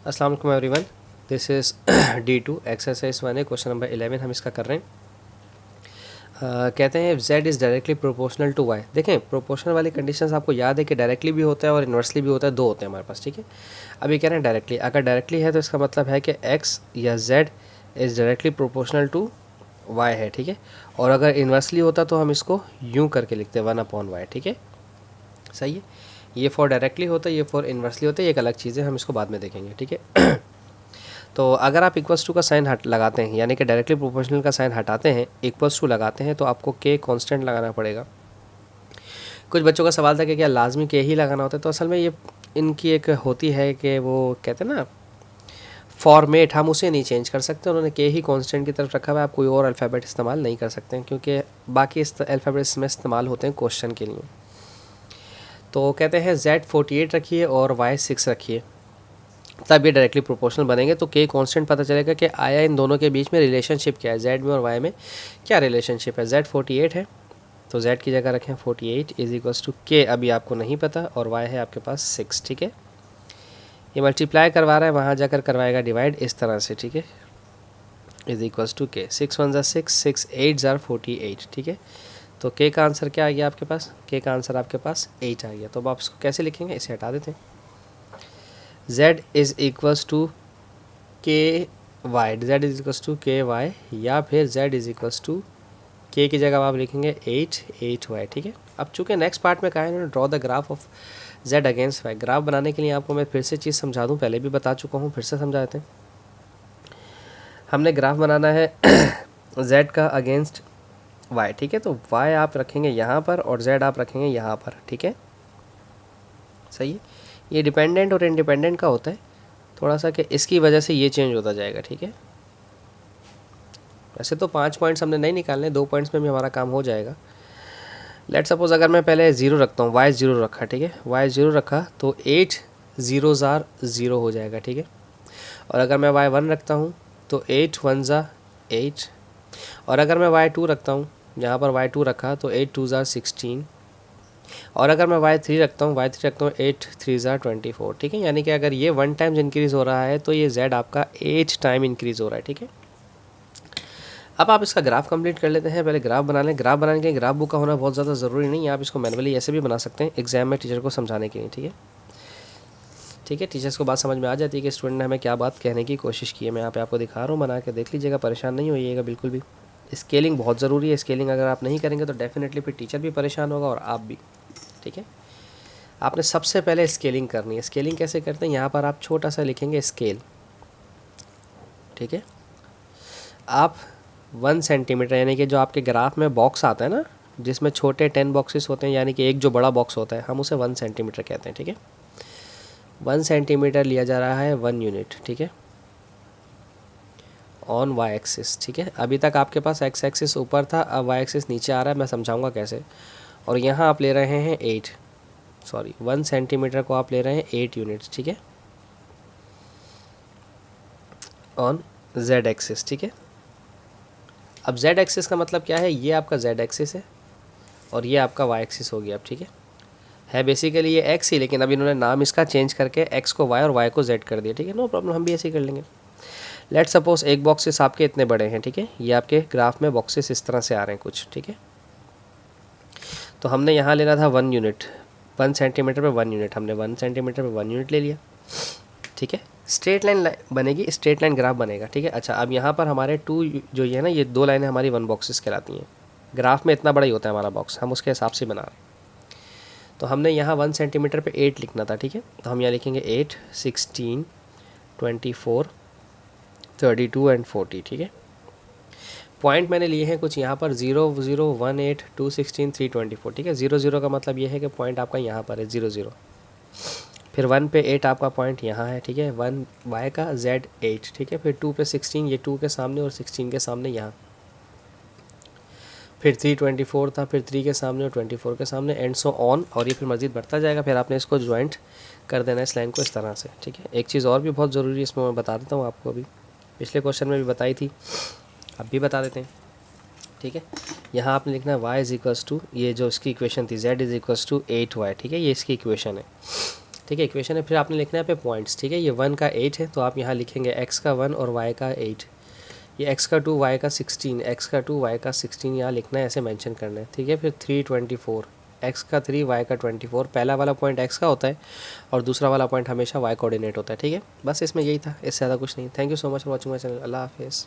अस्सलाम वालेकुम everyone, this is D2 exercise 1 है, क्वेश्चन नंबर 11 हम इसका कर रहे हैं। कहते हैं z is directly proportional to y। देखें, प्रोपोर्शनल वाली कंडीशंस आपको याद है कि डायरेक्टली भी होता है और इन्वर्सली भी होता है, दो होते हैं हमारे पास, ठीक है। अभी कह रहे हैं डायरेक्टली, अगर डायरेक्टली है तो इसका मतलब है कि x या z is directly proportional to y है, ठीक है। और अगर इन्वर्सली होता तो हम इसको यूँ करके लिखते हैं 1/y, ठीक है, सही है। ये फॉर डायरेक्टली होता है, ये फॉर इन्वर्सली होता है, ये एक अलग चीज़ है, हम इसको बाद में देखेंगे, ठीक है। तो अगर आप इक्वल्स टू का साइन हट लगाते हैं, यानी कि डायरेक्टली प्रोपोर्शनल का साइन हटाते हैं, इक्वल्स टू लगाते हैं, तो आपको के कांस्टेंट लगाना पड़ेगा। कुछ बच्चों का सवाल था कि क्या लाजमी के ही लगाना होता है, तो असल में ये इनकी एक होती है कि वो कहते हैं ना फॉर्मेट, हम उसे नहीं चेंज कर सकते। उन्होंने के ही कांस्टेंट की तरफ रखा हुआ है, आप कोई और अल्फ़ाबेट इस्तेमाल नहीं कर सकते हैं, क्योंकि बाकी अल्फ़ाबेट्स में इस्तेमाल होते हैं क्वेश्चन के लिए। तो कहते हैं Z48 रखिए और Y6 रखिए, तब ये डायरेक्टली प्रोपोर्शनल बनेंगे। तो के कांस्टेंट पता चलेगा कि आया इन दोनों के बीच में रिलेशनशिप क्या है, Z में और Y में क्या रिलेशनशिप है। Z48 है तो Z की जगह रखें 48 इज इक्वल्स टू के, अभी आपको नहीं पता, और Y है आपके पास 6, ठीक है। ये मल्टीप्लाई करवा रहा है, वहाँ जाकर करवाएगा डिवाइड इस तरह से, ठीक है, इज इक्वल्स टू के। 6 1 ज़ा 6, 6 8 ज़ा 48, ठीक है। तो के का आंसर क्या आ गया आपके पास, के का आंसर आपके पास 8 आ गया। तो अब आप इसको कैसे लिखेंगे, इसे हटा देते हैं। Z is equals to K Y, Z is equals to K Y, या फिर Z इज इक्वल्स टू के की जगह आप लिखेंगे 8 ठीक है। अब चूँकि नेक्स्ट पार्ट में कहा है इन्होंने draw the graph of Z against Y. Graph बनाने के लिए आपको मैं फिर से चीज़ समझा दूँ, पहले भी बता चुका हूँ, फिर से समझा देते हैं। हमने ग्राफ बनाना है Z का अगेंस्ट वाई, ठीक है। तो वाई आप रखेंगे यहाँ पर और Z आप रखेंगे यहाँ पर, ठीक है, सही है। ये डिपेंडेंट और इंडिपेंडेंट का होता है थोड़ा सा, कि इसकी वजह से ये चेंज होता जाएगा, ठीक है। वैसे तो 5 पॉइंट्स हमने नहीं निकालने, 2 पॉइंट्स में भी हमारा काम हो जाएगा। लेट सपोज अगर मैं पहले 0 रखता हूँ, y 0 रखा, ठीक है, y 0 रखा तो 8 0 ज़ार 0 हो जाएगा, ठीक है। और अगर मैं y 1 रखता हूँ तो 8 1 ज़ा 8, और अगर मैं y 2 रखता हूँ, यहाँ पर y 2 रखा तो 8 2 ज़ार 16, और अगर मैं y3 रखता हूँ, 8 3 ज़ार 24, ठीक है। यानी कि अगर ये 1 टाइम्स इंक्रीज़ हो रहा है तो ये z आपका 8 टाइम इंक्रीज़ हो रहा है, ठीक है। अब आप इसका ग्राफ कंप्लीट कर लेते हैं। पहले ग्राफ बना लें। ग्राफ बनाने के लिए ग्राफ बुक का होना बहुत ज़्यादा ज़रूरी नहीं है, आप इसको मैनुअली ऐसे भी बना सकते हैं एग्जाम में टीचर को समझाने के लिए, ठीक है। ठीक है, टीचर्स को बात समझ में आ जाती है कि स्टूडेंट ने हमें क्या बात कहने की कोशिश की है। मैं यहाँ पे आपको दिखा रहा हूँ, बना के देख लीजिएगा, परेशान नहीं होइएगा बिल्कुल भी। स्केलिंग बहुत ज़रूरी है, स्केलिंग अगर आप नहीं करेंगे तो डेफिनेटली फिर टीचर भी परेशान होगा और आप भी, ठीक है। आपने सबसे पहले स्केलिंग करनी है। स्केलिंग कैसे करते हैं, यहाँ पर आप छोटा सा लिखेंगे स्केल, ठीक है। आप 1 सेंटीमीटर, यानी कि जो आपके ग्राफ में बॉक्स आता है ना, जिसमें छोटे 10 बॉक्सेस होते हैं, यानी कि एक जो बड़ा बॉक्स होता है, हम उसे 1 सेंटीमीटर कहते हैं, ठीक है। 1 सेंटीमीटर लिया जा रहा है 1 यूनिट, ठीक है, ऑन वाई एक्सिस, ठीक है। अभी तक आपके पास एक्स एक्सिस ऊपर था, अब वाई एक्सिस नीचे आ रहा है, मैं समझाऊंगा कैसे। और यहाँ आप ले रहे हैं 1 सेंटीमीटर को आप ले रहे हैं 8 यूनिट्स, ठीक है, ऑन जेड एक्सिस, ठीक है। अब जेड एक्सिस का मतलब क्या है, ये आपका जेड एक्सिस है और ये आपका वाई एक्सिस हो गया अब, ठीक है बेसिकली ये एक्स ही, लेकिन अब इन्होंने नाम इसका चेंज करके एक्स को वाई और वाई को जेड कर दिया, ठीक है। नो प्रॉब्लम, हम भी ऐसे ही कर लेंगे। लेट सपोज एक बॉक्सेस आपके इतने बड़े हैं, ठीक है, ये आपके ग्राफ में बॉक्सेस इस तरह से आ रहे हैं कुछ, ठीक है। तो हमने यहाँ लेना था 1 यूनिट, 1 सेंटीमीटर पे 1 यूनिट, हमने 1 सेंटीमीटर पे 1 यूनिट ले लिया, ठीक है। स्ट्रेट लाइन बनेगी, स्ट्रेट लाइन ग्राफ बनेगा, ठीक है। अच्छा, अब यहाँ पर हमारे 2 जो ये है ना, ये 2 लाइनें हमारी 1 बॉक्सेस कहलाती हैं। ग्राफ में इतना बड़ा ही होता है हमारा बॉक्स, हम उसके हिसाब से बना रहे हैं। तो हमने यहाँ 1 सेंटीमीटर पे 8 लिखना था, ठीक है। तो हम यहाँ लिखेंगे 8 16 24 32 एंड 40, ठीक है। पॉइंट मैंने लिए हैं कुछ यहाँ पर 0 0 1 8 2 16 3 24, ठीक है। 0 0 का मतलब ये है कि पॉइंट आपका यहाँ पर है 0 0, फिर 1 पे 8 आपका पॉइंट यहाँ है, ठीक है, 1 वाई का Z 8, ठीक है। फिर 2 पे 16, ये 2 के सामने और 16 के सामने यहाँ, फिर 3 24 था, फिर 3 के सामने और 24 के सामने, एंड सो ऑन, और ये फिर मज़ीद बढ़ता जाएगा। फिर आपने इसको ज्वाइंट कर देना है इस लाइन को इस तरह से, ठीक है। एक चीज़ और भी बहुत ज़रूरी है इसमें, मैं बता देता हूँ आपको, अभी पिछले क्वेश्चन में भी बताई थी, अब भी बता देते हैं, ठीक है। यहाँ आपने लिखना है y इज़ इक्वल्स टू, ये जो इसकी इक्वेशन थी Z is equals to 8y, ठीक है, ये इसकी इक्वेशन है, ठीक है, इक्वेशन है। फिर आपने लिखना है पे पॉइंट्स, ठीक है। ये 1 का 8 है तो आप यहाँ लिखेंगे x का 1 और y का 8, ये x का 2 y का 16, x का 2 y का 16 यहाँ लिखना है, ऐसे मेंशन करना है, ठीक है। फिर 324, x का 3 y का 24, पहला वाला पॉइंट x का होता है और दूसरा वाला पॉइंट हमेशा y कोऑर्डिनेट होता है, ठीक है। बस इसमें यही था, इससे ज़्यादा कुछ नहीं। Thank you so much for watching my channel. अल्लाह हाफिज़।